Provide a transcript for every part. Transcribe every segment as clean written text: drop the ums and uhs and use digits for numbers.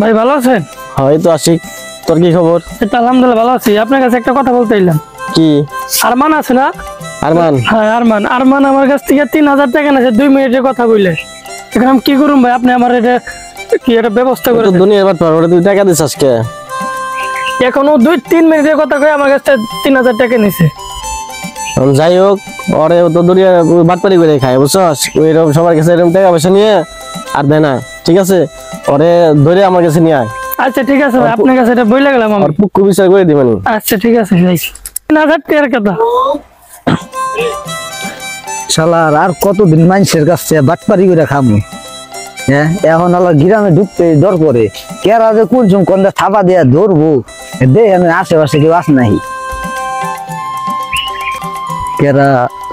ভাই ভালো আছেন? হয়তো আশিক, তোর কি খবর? আলহামদুলিল্লাহ ভালো আছি। আপনার কাছে একটা কথা বলতে এলাম। কি? আরমান আছে না? আরমান? হ্যাঁ আরমান আমার কাছ থেকে 3000 টাকা নিয়েছে 2 মিনিটের কথা বললে। এখন আমি কি করুম ভাই? আপনি আমার এটা কি একটা ব্যবস্থা করে দেন। দুনিয়ার বাট পার তুই টাকা দিস আজকে? এখনো 2-3 মিনিটের কথা কই আমার কাছ থেকে 3000 টাকা নিছে। যাই হোক, ওরে তো দুনিয়া বাটপারি করে খায়, বুঝছস? ওইরকম সবার কাছে এরকম টাকা পয়সা নিয়ে আর দেয় না, ঠিক আছে? ওরে ধরে আমার কাছে নিয়ে আয়। আচ্ছা ঠিক আছে ভাই, আপনার কাছে এটা বইলা গেলাম আমি। পুক্কু বিচার করে দিবানি। আচ্ছা ঠিক আছে ভাই। 3000 টাকার কথা। শালার আর কতদিন মানুষের কাছে বাটপারি করে খামু? হ্যাঁ, এখন আবার গ্রামে ঢুকতে ডর করে। কেরা যে কোন কোনটা থাপা দিয়া ধরবো, দেখেন আশেপাশে কেউ আস নাই। কেরা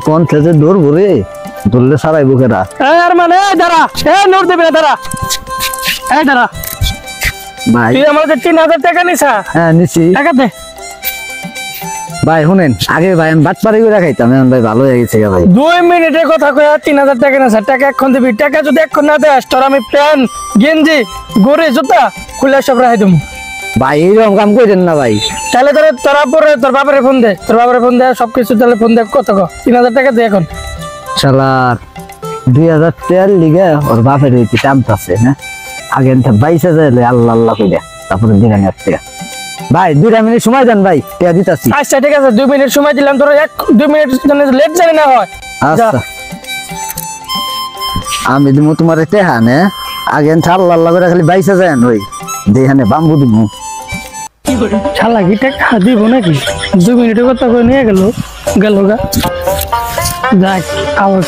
কোন থেকে ধরবো রে, ধরলে সারাইবো কেরা? আরমান এই দাঁড়া, নোট দেবে দাঁড়া, দাঁড়া ভাই তুই আমাদের 3000 টাকা নিছা? হ্যাঁ নিছি। টাকা দে ভাই শুনেন, আগে ভাই আমি বাটপারি করে খাইতাম, এখন ভাই ভালো হয়ে গেছে ভাই। 2 মিনিটের কথা কই 3000 টাকা নিছা। টাকা এখন দিবি। টাকা যদি এখন না দেস তোর আমি প্যান গেঞ্জি গড়ে জুতা খুলে সব রাখি দেবো। ভাই এইরকম কাম করেন না ভাই। তাহলে তোরা পরে তোর বাবারে ফোন দে, সবকিছু তাহলে ফোন দে। কত 3000 টাকা দে এখন। শালার 2000 টাকার লিগে ওর বাপের হইতে টামতাছে না। আগে বাইসে যাইলে আল্লাহ আল্লাহ কইরা তারপরে দিলেন একটা। ভাই 2 মিনিট সময় দেন ভাই, টাকা দিতাছি। আচ্ছা ঠিক আছে, 2 মিনিট সময় দিলাম তোর। 2 মিনিট জন্য লেট জানি না হয়। আচ্ছা আমি দিমু তোমার টাকা নে। আগে আল্লাহ আল্লাহ করে খালি বাইসে যান ওই দেখানে বাম্বু দিমু। শালা কি টাকা দিব নাকি? 2 মিনিটের কথা কই নিয়ে গেল গা। যাক আবার